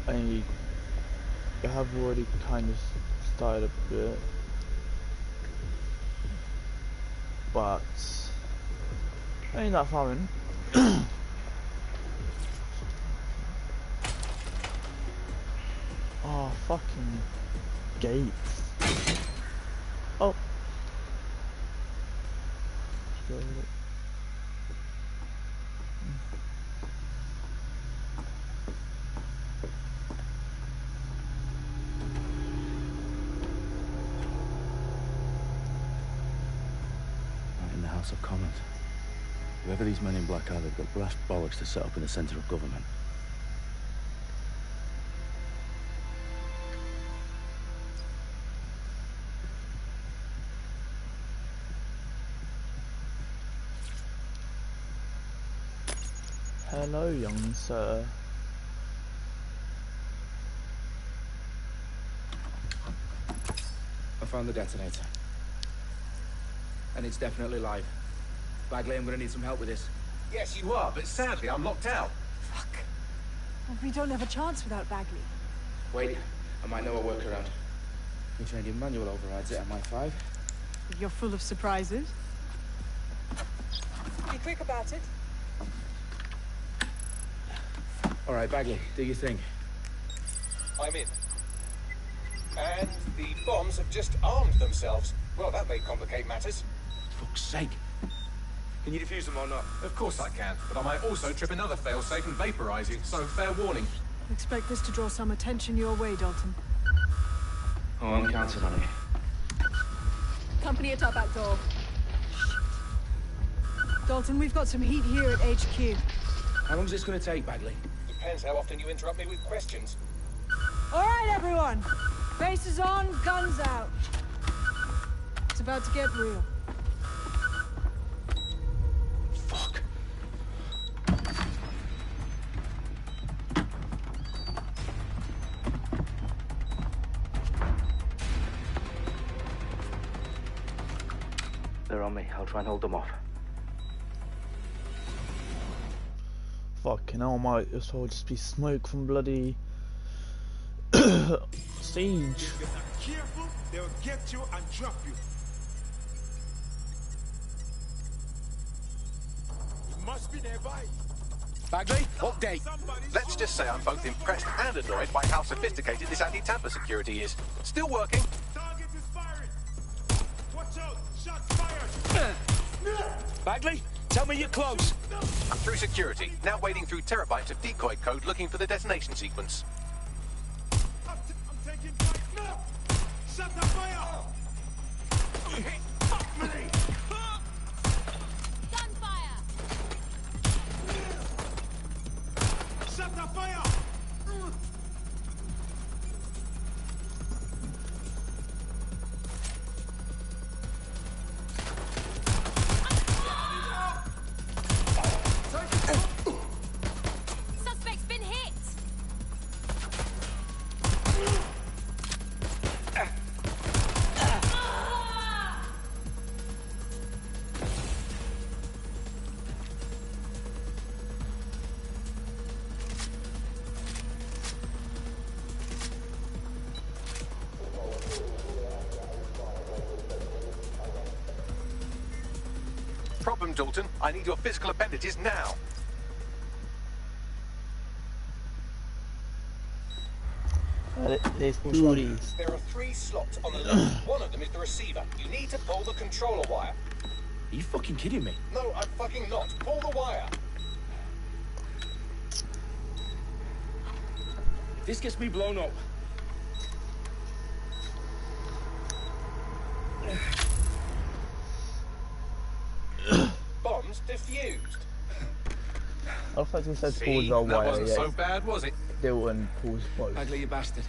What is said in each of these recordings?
I have already kind of started a bit, but I ain't that far in. Oh, fucking gates. Oh. In the House of Commons. Whoever these men in black are, they've got brass bollocks to set up in the centre of government. Hello, young sir. I found the detonator. And it's definitely live. Bagley, I'm gonna need some help with this. Yes, you are, but sadly I'm locked out. Fuck. Well, we don't have a chance without Bagley. Wait, I might know a workaround. We trained in manual overrides at MI5. You're full of surprises. Be quick about it. All right, Bagley, do your thing. I'm in. And the bombs have just armed themselves. Well, that may complicate matters. Fuck's sake. Can you defuse them or not? Of course I can, but I might also trip another failsafe and vaporize you, so fair warning. Expect this to draw some attention your way, Dalton. Oh, I'm counting on it. Company at our back door. Shit. Dalton, we've got some heat here at HQ. How long is this gonna take, Bagley? Depends how often you interrupt me with questions. All right, everyone. Faces on, guns out. It's about to get real. Fuck. They're on me. I'll try and hold them off. Fucking hell, might as well just be smoke from bloody siege. If you're not careful, they'll get you and drop you. You must be nearby. Bagley, update. Let's just say I'm both impressed and annoyed by how sophisticated this anti-tamper security is. Still working. Target is firing. Watch out! Shots fired. Bagley, tell me you're close. I'm through security, now wading through terabytes of decoy code looking for the detonation sequence. I'm taking fire. No! Shut the fire! Fuck me! Gunfire! Shut the fire! Suspect's been hit! Problem, Dalton. I need your physical appendages now. There's booties. There are 3 slots on the left. One of them is the receiver. You need to pull the controller wire. Are you fucking kidding me? No, I'm fucking not. Pull the wire. If this gets me blown up. Bombs defused. I thought you said See, pulls our that wire, wasn't yeah. so bad, was it? Dylan pulls both. Bagley, you bastard.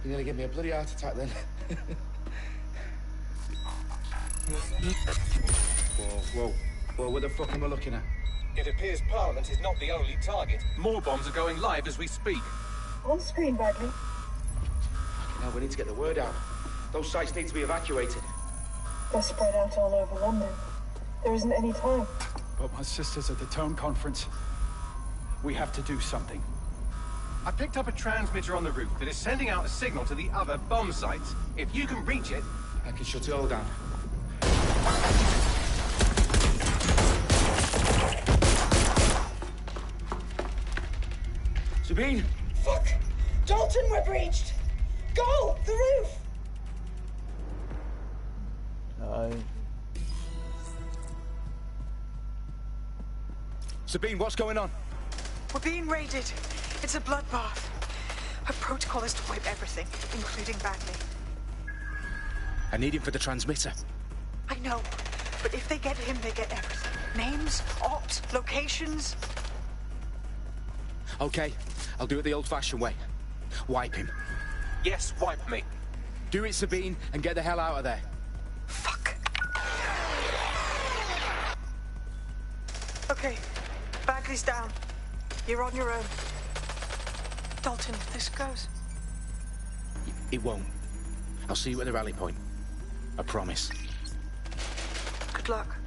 You nearly gave me a bloody heart attack then. Whoa, what the fuck am I looking at? It appears Parliament is not the only target. More bombs are going live as we speak. On screen, Bagley. Now we need to get the word out. Those sites need to be evacuated. They're spread out all over London. There isn't any time. But my sister's at the town conference. We have to do something. I picked up a transmitter on the roof that is sending out a signal to the other bomb sites. If you can reach it... I can shut it all down. Sabine? Fuck! Dalton, we're breached! Go! The roof! Sabine, what's going on? We're being raided. It's a bloodbath. Our protocol is to wipe everything, including Bagley. I need him for the transmitter. I know, but if they get him, they get everything. Names, ops, locations. Okay, I'll do it the old-fashioned way. Wipe him. Yes, wipe me. Do it, Sabine, and get the hell out of there. Fuck. Okay, Bagley's down. You're on your own. Dalton, if this goes... It won't. I'll see you at the rally point. I promise. Good luck.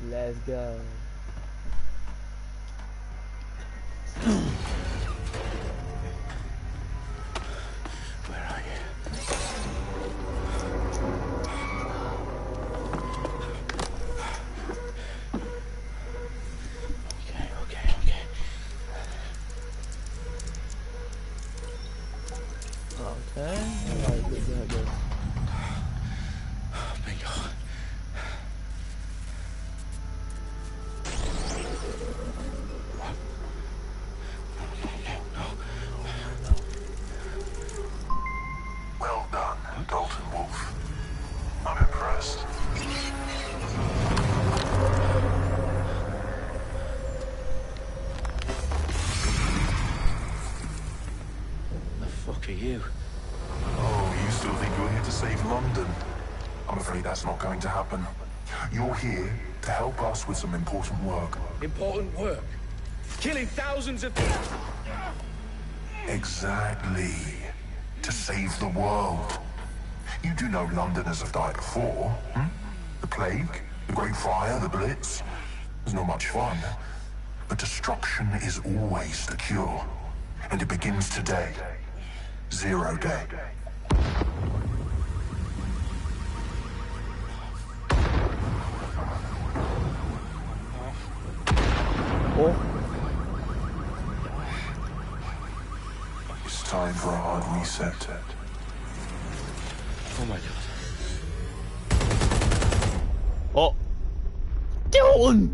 Let's go. Where are you? Okay. Okay. Alright, good. Bingo. Well done, Dalton Wolf. I'm impressed. The fuck are you? Oh, you still think you're here to save London? I'm afraid that's not going to happen. You're here to help us with some important work. Important work. Killing thousands of people. Exactly. To save the world. You do know Londoners have died before, hmm? The plague, the Great Fire, the Blitz. It's not much fun. But destruction is always the cure. And it begins today. 0 day. Oh, It's time for a hard reset. Oh my god. oh, Dylan!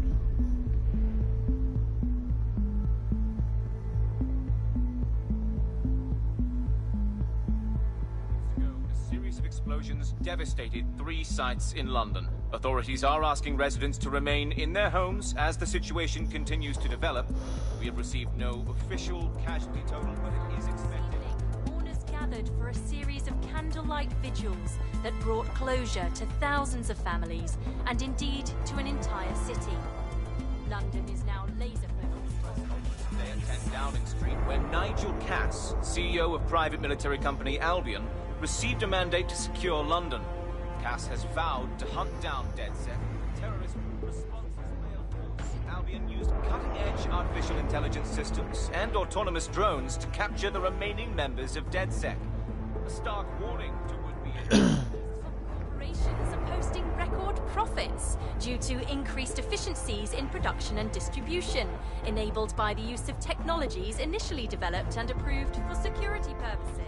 A series of explosions devastated 3 sites in London. Authorities are asking residents to remain in their homes as the situation continues to develop. We have received no official casualty total, but it is expected. Mourners gathered for a series of candlelight vigils that brought closure to thousands of families and indeed to an entire city. London is now laser-focused. Today at 10 Downing Street, where Nigel Cass, CEO of private military company Albion, received a mandate to secure London. Cass has vowed to hunt down DedSec. Terrorist responses failed. Albion used cutting-edge artificial intelligence systems and autonomous drones to capture the remaining members of DedSec. A stark warning to would-be... Corporations are posting record profits due to increased efficiencies in production and distribution, enabled by the use of technologies initially developed and approved for security purposes.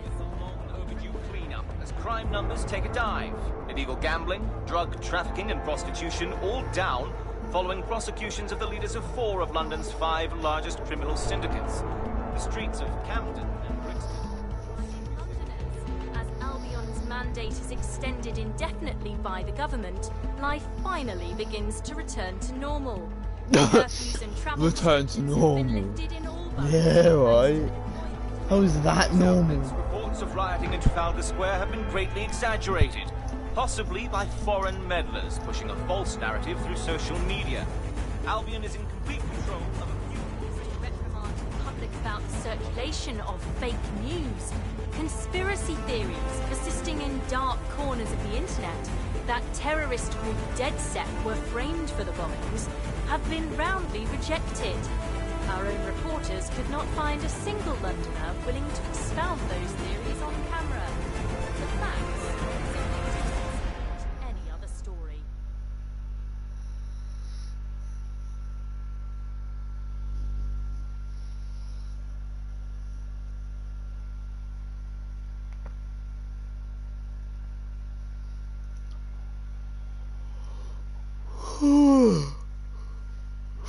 Overdue cleanup as crime numbers take a dive. Illegal gambling, drug trafficking and prostitution all down following prosecutions of the leaders of 4 of London's 5 largest criminal syndicates. The streets of Camden and Brixton. Londoners, as Albion's mandate is extended indefinitely by the government, life finally begins to return to normal. Curfews and travel Return to restrictions have been normal. lifted in all boroughs. Yeah, right. How is that normal? Reports of rioting in Trafalgar Square have been greatly exaggerated, possibly by foreign meddlers pushing a false narrative through social media. Albion is in complete control of a few... Reprimand the public about the circulation of fake news, conspiracy theories persisting in dark corners of the internet that terrorist group DedSec were framed for the bombings have been roundly rejected. Our own reporters could not find a single Londoner willing to expound those theories on camera. The facts simply any other story.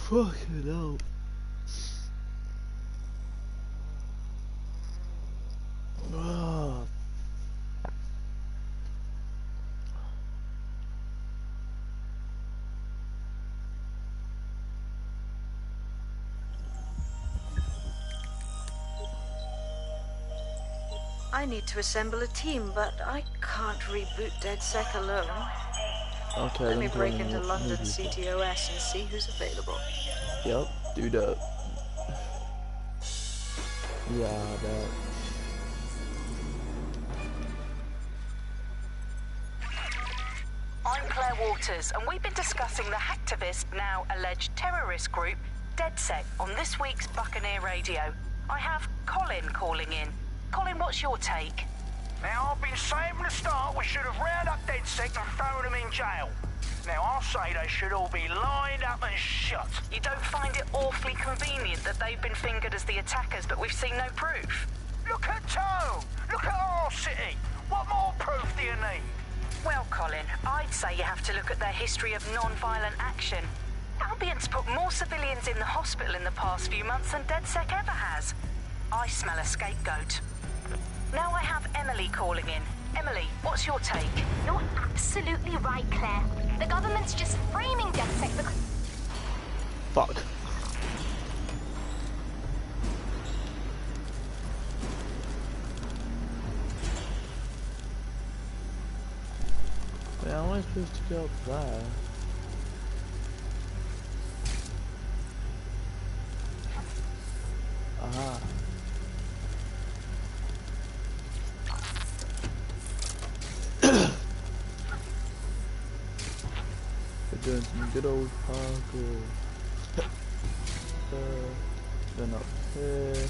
Fucking hell. Ah. I need to assemble a team, but I can't reboot DedSec alone. Okay, Let me then break join into the London movie. CTOS and see who's available. Yep, do that. Yeah, that. I'm Claire Waters, and we've been discussing the hacktivist, now alleged terrorist group, DedSec, on this week's Buccaneer Radio. I have Colin calling in. Colin, what's your take? Now, I've been saying from the start we should have rounded up DedSec and thrown them in jail. Now, I'll say they should all be lined up and shot. You don't find it awfully convenient that they've been fingered as the attackers, but we've seen no proof? Look at Tone! Look at our city! What more proof do you need? Well, Colin, I'd say you have to look at their history of non-violent action. Albion's put more civilians in the hospital in the past few months than DedSec ever has. I smell a scapegoat. Now I have Emily calling in. Emily, what's your take? You're absolutely right, Claire. The government's just framing DedSec because... Fuck. Wait, how am I supposed to get up there? Aha. We're doing some good old parkour. Then up here.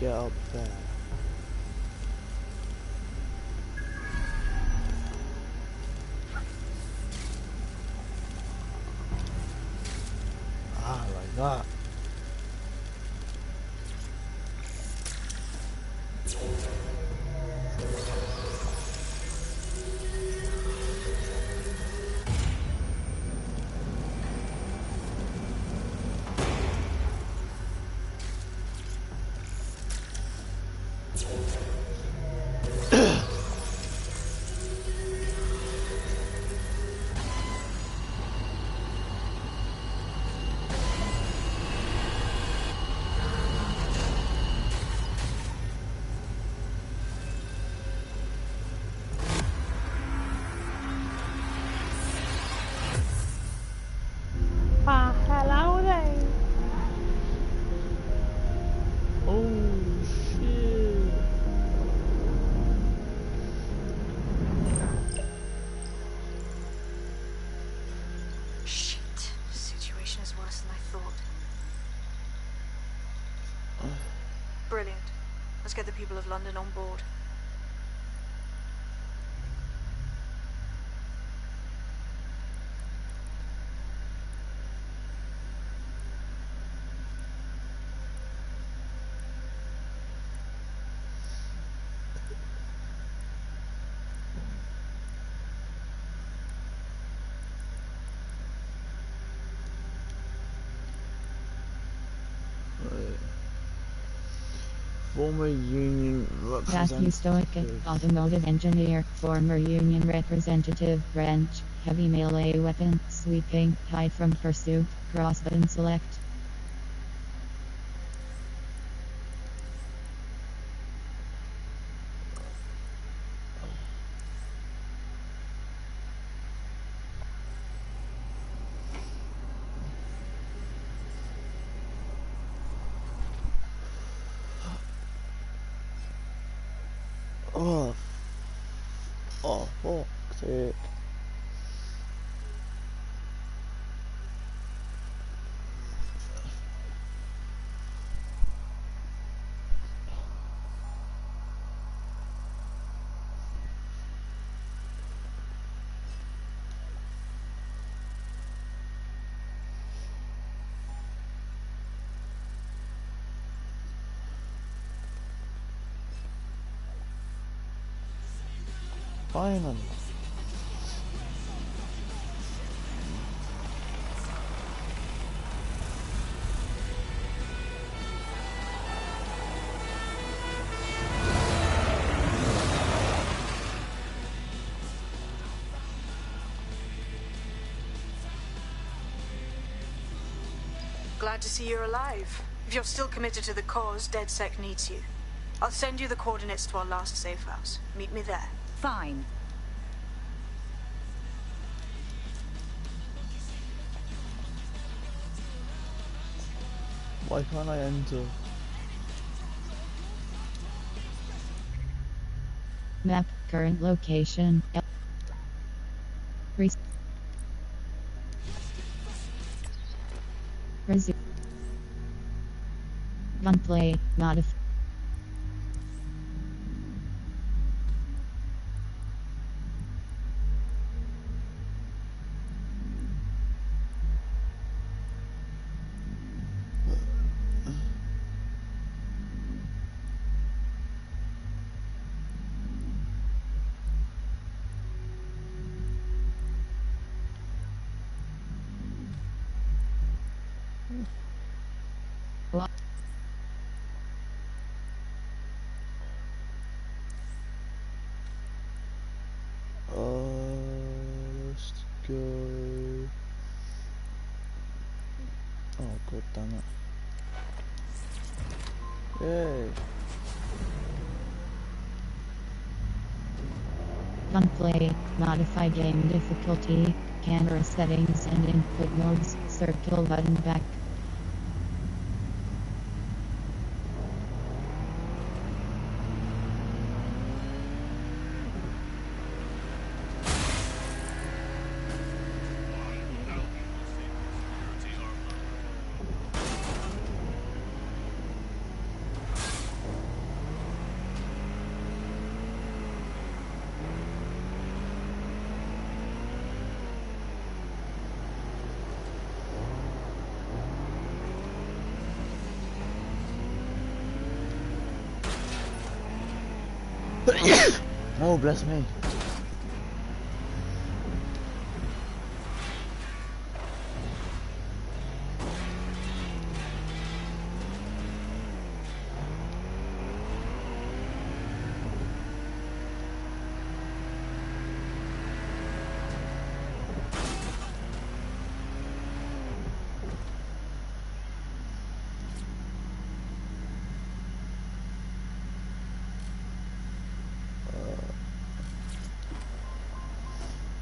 Get up there. that. Hello there. Oh shit. Shit. Situation is worse than I thought. Brilliant. Let's get the people of London on board. Former Union Matthew Stoic, automotive engineer, former Union representative, branch, heavy melee weapon, sweeping, hide from pursuit, cross button select. Oh. Oh, fuck's sake. Finally. Glad to see you're alive. If you're still committed to the cause, DedSec needs you. I'll send you the coordinates to our last safe house. Meet me there. Fine. Why can't I enter? Map, current location. Resume. Gunplay, modify. Let's go. Oh, god damn it. Yay. Gunplay, modify game difficulty, camera settings and input modes, circle button back. Oh, bless me.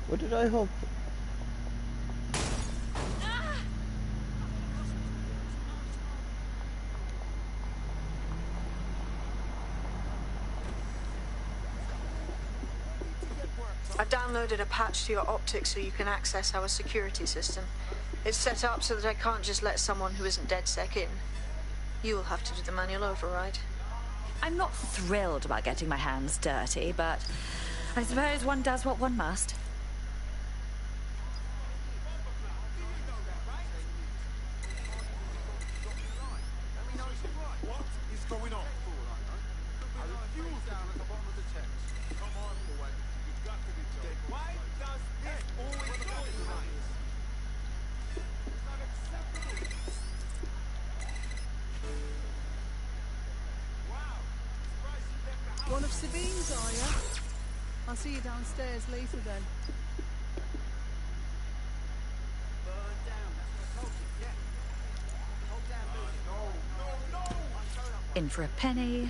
What did I hope? I've downloaded a patch to your optics so you can access our security system. It's set up so that I can't just let someone who isn't DedSec in. You'll have to do the manual override. I'm not thrilled about getting my hands dirty, but I suppose one does what one must. One of Sabine's, are you? I'll see you downstairs later then. In for a penny.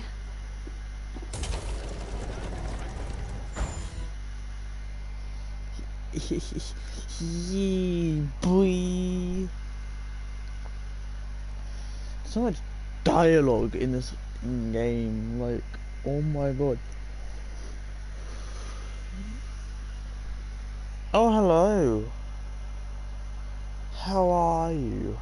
Yeah, boy. So much dialogue in this game, like, oh my god. Oh, hello. How are you?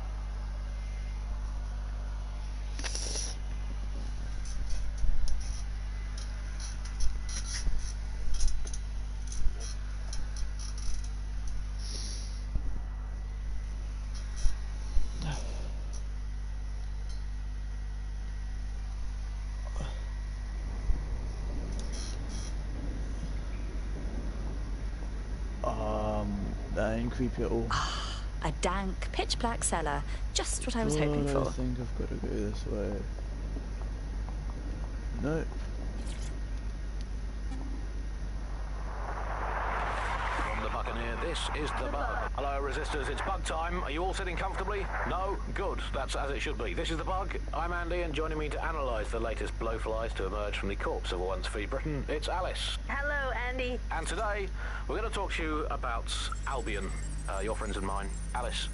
That ain't creepy at all. A dank, pitch-black cellar. Just what I was hoping for. I think I've got to go this way. No. From the Buccaneer, this is the Bug. Hello, Resistors, it's Bug time. Are you all sitting comfortably? No? Good. That's as it should be. This is the Bug. I'm Andy, and joining me to analyse the latest blowflies to emerge from the corpse of a once free Britain, it's Alice. Hello, Andy. And today, we're going to talk to you about Albion, your friends and mine. Alice,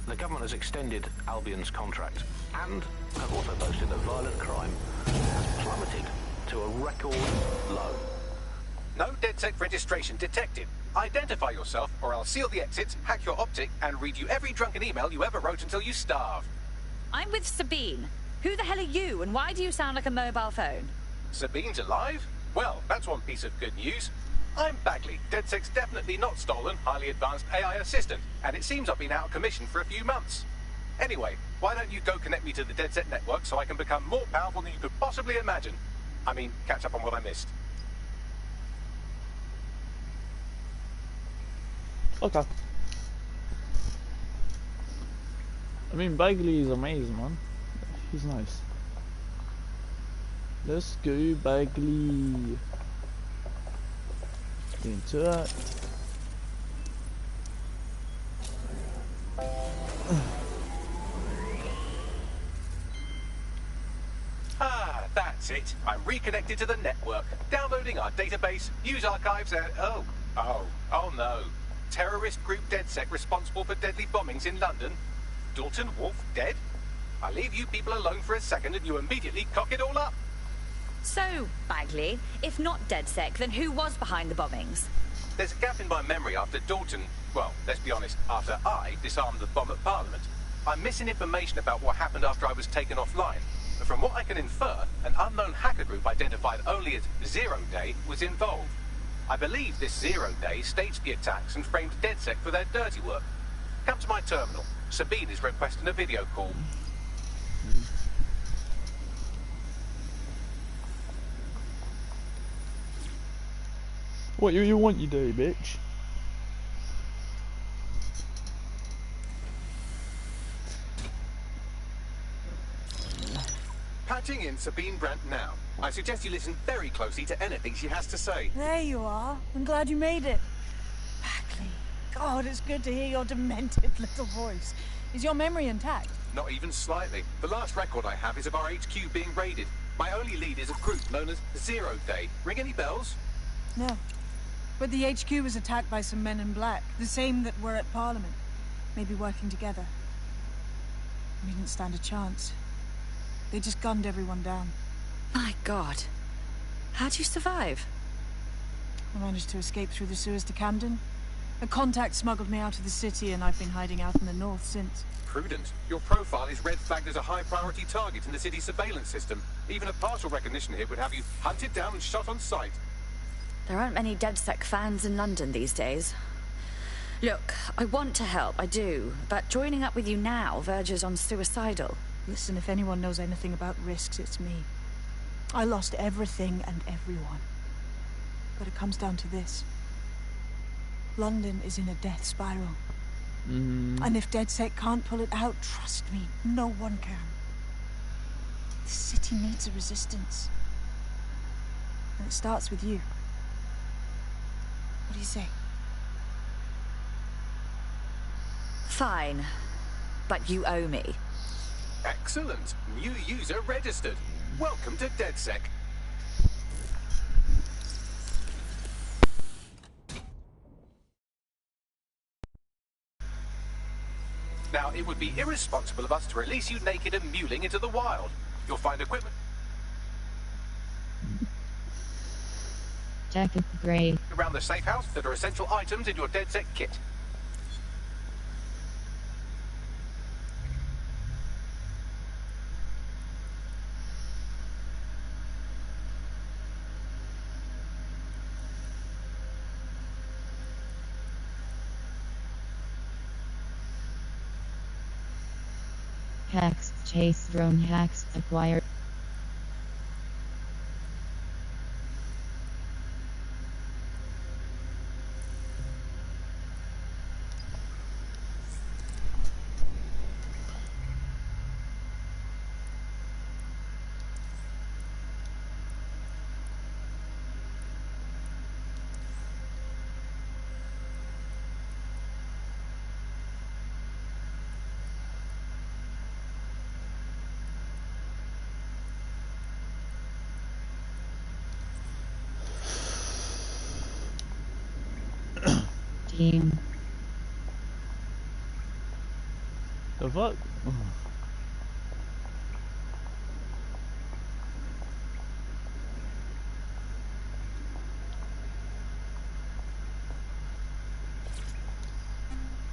the government has extended Albion's contract and have also boasted that violent crime has plummeted to a record low. No DedSec registration detected. Identify yourself, or I'll seal the exits, hack your optic, and read you every drunken email you ever wrote until you starve. I'm with Sabine. Who the hell are you, and why do you sound like a mobile phone? Sabine's alive? Well, that's one piece of good news. I'm Bagley, DedSec's definitely not stolen, highly advanced AI assistant, and it seems I've been out of commission for a few months. Anyway, why don't you go connect me to the DedSec network so I can become more powerful than you could possibly imagine? I mean, catch up on what I missed. Okay. I mean, Bagley is amazing, man. He's nice. Let's go, Bagley. Into it. Ah, that's it. I'm reconnected to the network, downloading our database, news archives, and oh no. Terrorist group DedSec responsible for deadly bombings in London. Dalton Wolf dead? I leave you people alone for a second and you immediately cock it all up. So, Bagley, if not DedSec, then who was behind the bombings? There's a gap in my memory after Dalton, well, let's be honest, after I disarmed the bomb at Parliament. I'm missing information about what happened after I was taken offline. But from what I can infer, an unknown hacker group identified only as Zero Day was involved. I believe this 0 Day staged the attacks and framed DedSec for their dirty work. Come to my terminal. Sabine is requesting a video call. What you want, you do, bitch. Patching in Sabine Brandt now. I suggest you listen very closely to anything she has to say. There you are. I'm glad you made it. Bagley. God, it's good to hear your demented little voice. Is your memory intact? Not even slightly. The last record I have is of our HQ being raided. My only lead is a group known as Zero Day. Ring any bells? No. But the HQ was attacked by some men in black. The same that were at Parliament. Maybe working together. We didn't stand a chance. They just gunned everyone down. My God. How'd you survive? I managed to escape through the sewers to Camden. A contact smuggled me out of the city, and I've been hiding out in the north since. Prudent. Your profile is red flagged as a high-priority target in the city's surveillance system. Even a partial recognition hit would have you hunted down and shot on sight. There aren't many DedSec fans in London these days. Look, I want to help, I do, but joining up with you now verges on suicidal. Listen, if anyone knows anything about risks, it's me. I lost everything and everyone. But it comes down to this. London is in a death spiral. And if DedSec can't pull it out, trust me, no one can. The city needs a resistance. And it starts with you. What do you say? Fine. But you owe me. Excellent. New user registered. Welcome to DedSec. Now, it would be irresponsible of us to release you naked and mewling into the wild. You'll find equipment Tech upgrade. around the safe house that are essential items in your DedSec kit. Hacks, chase drone hacks, acquire. Team. The fuck?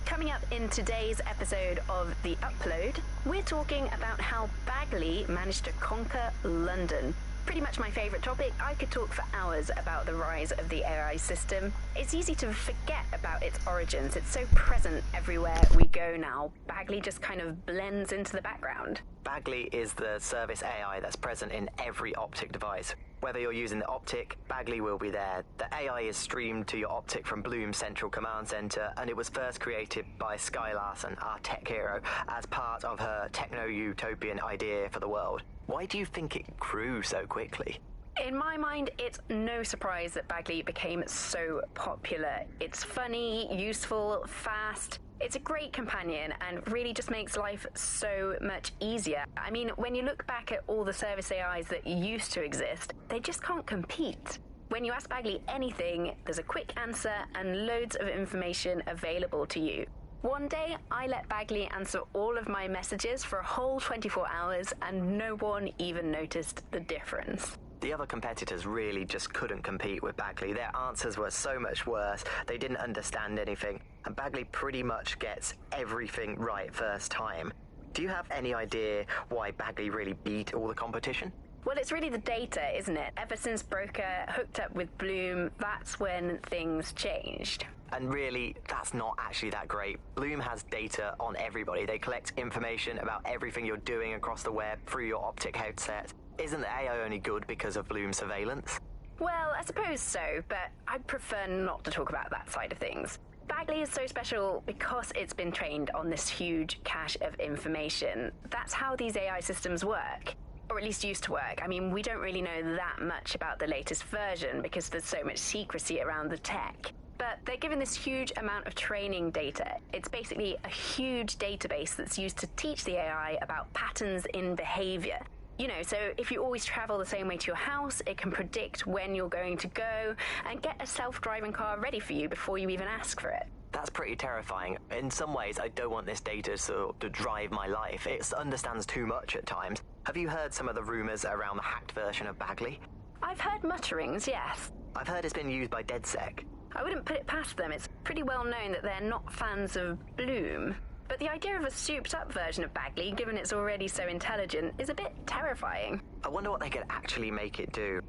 Coming up in today's episode of The Upload, we're talking about how Bagley managed to conquer London. Pretty much my favourite topic. I could talk for hours about the rise of the AI system. It's easy to forget about its origins. It's so present everywhere we go now. Bagley just kind of blends into the background. Bagley is the service AI that's present in every Optic device. Whether you're using the Optic, Bagley will be there. The AI is streamed to your Optic from Bloom's central command center, and it was first created by Sky Larson, our tech hero, as part of her techno-utopian idea for the world. Why do you think it grew so quickly? In my mind, it's no surprise that Bagley became so popular. It's funny, useful, fast. It's a great companion and really just makes life so much easier. I mean, when you look back at all the service AIs that used to exist, they just can't compete. When you ask Bagley anything, there's a quick answer and loads of information available to you. One day, I let Bagley answer all of my messages for a whole 24 hours and no one even noticed the difference. The other competitors really just couldn't compete with Bagley. Their answers were so much worse, they didn't understand anything, and Bagley pretty much gets everything right first time. Do you have any idea why Bagley really beat all the competition? Well, it's really the data, isn't it? Ever since Broker hooked up with Bloom, that's when things changed. And really, that's not actually that great. Bloom has data on everybody. They collect information about everything you're doing across the web through your Optic headset. Isn't the AI only good because of Bloom's surveillance? Well, I suppose so, but I'd prefer not to talk about that side of things. Bagley is so special because it's been trained on this huge cache of information. That's how these AI systems work. Or at least used to work. I mean, we don't really know that much about the latest version because there's so much secrecy around the tech. But they're given this huge amount of training data. It's basically a huge database that's used to teach the AI about patterns in behavior. You know, so if you always travel the same way to your house, it can predict when you're going to go and get a self-driving car ready for you before you even ask for it. That's pretty terrifying. In some ways, I don't want this data to drive my life. It understands too much at times. Have you heard some of the rumors around the hacked version of Bagley? I've heard mutterings, yes. I've heard it's been used by DedSec. I wouldn't put it past them. It's pretty well known that they're not fans of Bloom. But the idea of a souped-up version of Bagley, given it's already so intelligent, is a bit terrifying. I wonder what they could actually make it do.